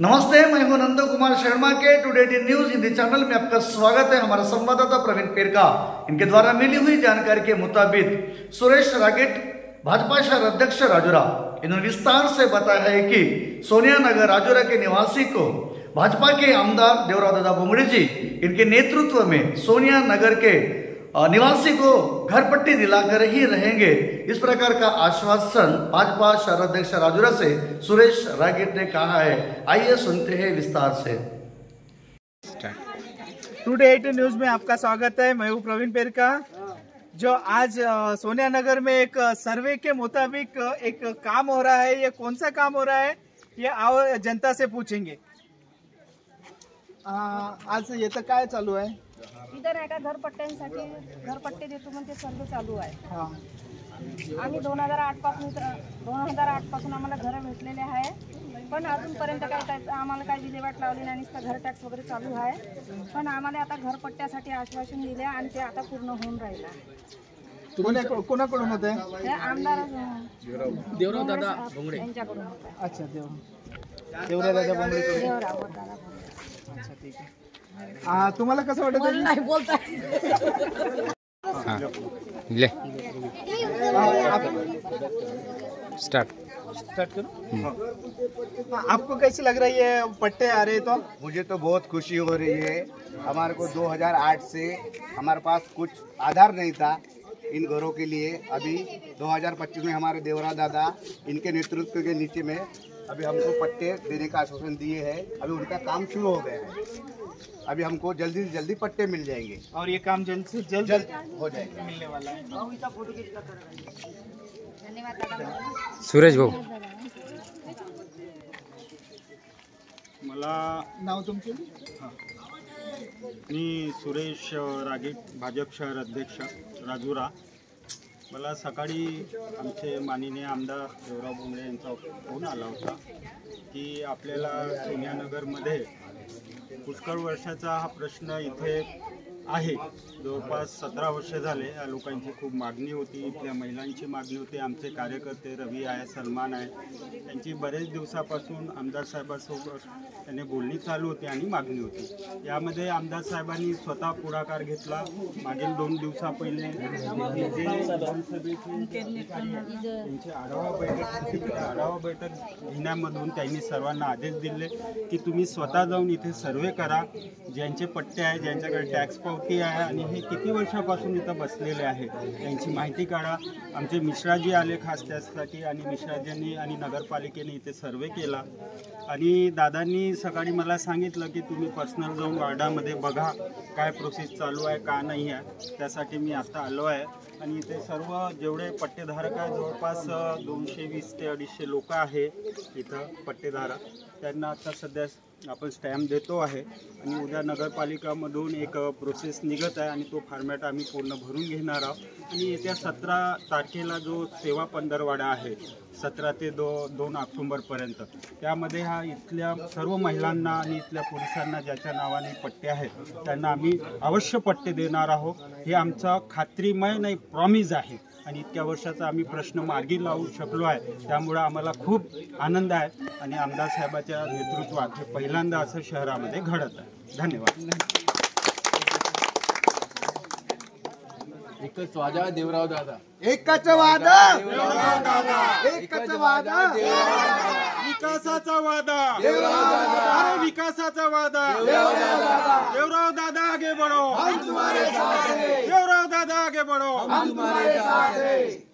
नमस्ते, मैं हूं नंद कुमार शर्मा के today D news Hindi channel में आपका स्वागत है। हमारा संवाददाता प्रवीण पेरका इनके द्वारा मिली हुई जानकारी के मुताबिक सुरेश रागेट भाजपा शहर अध्यक्ष राजौरा इन्होंने विस्तार से बताया है कि सोनिया नगर राजौरा के निवासी को भाजपा के आमदार देवराव दादा भोंगड़े जी इनके नेतृत्व में सोनिया नगर के निवासी को घर पट्टी दिलाकर ही रहेंगे, इस प्रकार का आश्वासन भाजपा शहर अध्यक्ष राजौरा से सुरेश रागेट ने कहा है। आइए सुनते हैं विस्तार से। टुडे 18 न्यूज में आपका स्वागत है। मैं हूं प्रवीण पेरका। जो आज सोनिया नगर में एक सर्वे के मुताबिक एक काम हो रहा है, ये कौन सा काम हो रहा है ये आओ जनता से पूछेंगे। आज येतं काय चालू आहे? इधर आहे का घरपट्टे देतो म्हणजे सर्वे चालू आहे। आम्ही 2008 पासून आम्हाला घर भेटलेले आहे, पण अजूनपर्यंत आम्हाला काही विल्हेवाट लावली नाही। घर टॅक्स वगैरे चालू आहे, पण आम्हाला आता घरपट्ट्यासाठी आश्वासन दिले आणि ते आता पूर्ण होऊन राहिलं आहे। कोणाकडून होत आहे? हे आमदार देवराव दादा भोंगडे यांच्याकडून होत आहे। अच्छा, देवराव दादा भोंगडे। अच्छा, ठीक आहे। तुम्हाला कसं वाटत? नाही बोलता ले स्टार्ट करो। आपको कैसी लग रही है पट्टे आ रहे तो? मुझे तो बहुत खुशी हो रही है। हमारे को 2008 से हमारे पास कुछ आधार नहीं था इन घरों के लिए। अभी 2025 में हमारे देवरा दादा इनके नेतृत्व के नीचे में अभी हमको पट्टे देने का आश्वासन दिए हैं। अभी उनका काम शुरू हो गया है। अभी हमको जल्दी से जल्दी पट्टे मिल जाएंगे और ये काम जल्द से जल्द हो जाएगा, मिलने वाला है। सुरेश भाऊ मला नाव तुमचे? मी सुरेश रागेट भाजप शहर अध्यक्ष राजौरा। मला सकाळी आमचे माननीय आमदार देवराव भोंगडे यांचा फोन आला होता की आपल्याला सोनिया नगरमध्ये पुष्कळ वर्षाचा हा प्रश्न इथे आहे। जवळपास 17 वर्ष झाले या लोकांची खूप मागणी होती, इथल्या महिलांची मागणी होती। आमचे कार्यकर्ते रवी आहे, सलमान आहे, त्यांची बरेच दिवसापासून आमदार साहेबांसोबत त्यांनी बोलणी चालू होती आणि मागणी होती। यामध्ये आमदार साहेबांनी स्वतः पुढाकार घेतला। मागील 2 दिवसा पहिले जे विधानसभेचे त्यांची आढावा बैठक घेण्यामधून त्यांनी सर्वांना आदेश दिले की तुम्ही स्वतः जाऊन इथे सर्वे करा, ज्यांचे पट्टे आहे, ज्यांच्याकडे टॅक्स पावती आहे आणि हे किती वर्षापासून इथं बसलेले आहे त्यांची माहिती काढा। आमचे मिश्राजी आले खास त्यासाठी आणि मिश्राजींनी आणि नगरपालिकेने इथे सर्वे केला आणि दादांनी सकाळी मला सांगितलं की तुम्ही पर्सनल जाऊन वार्डामध्ये बघा काय प्रोसेस चालू आहे का नाही आहे। त्यासाठी मी आता आलो आहे आणि इथे सर्व जेवढे पट्टेधारक आहे जवळपास 220 ते 250 लोक आहे इथं पट्टेधारक, त्यांना आता सध्या आपण स्टॅम्प देतो आहे आणि उद्या नगरपालिकामधून एक प्रोसेस निघत आहे आणि तो फॉर्मॅट आम्ही पूर्ण भरून घेणार आहोत। आणि येत्या 17 तारखेला जो सेवा पंधरवाडा आहे 17 ते 2 ऑक्टोबरपर्यंत, त्यामध्ये हा इथल्या सर्व महिलांना आणि इथल्या पुरुषांना ज्याच्या नावाने पट्टे आहेत त्यांना आम्ही अवश्य पट्टे देणार आहोत। हे आमचा खात्रीमय नाही प्रॉमिस आहे आणि इतक्या वर्षाचा आम्ही प्रश्न मार्गी लावू शकलो आहे, त्यामुळे आम्हाला खूप आनंद आहे आणि आमदार साहेबाच्या नेतृत्वात हे पहिल्यांदा असं शहरामध्ये घडत आहे। धन्यवाद। एकच वादा देवराव दादा, एकच वादा देवराव दादा, एकच वादा देवराव दादा, विकासाचा वादा देवराव दादा, अरे विकासाचा वादा देवराव दादा, देवराव दादा आगे बढ़ो, हम तुम्हारे साथ हैं, देवराव दादा आगे बढ़ो, हम तुम्हारे साथ हैं।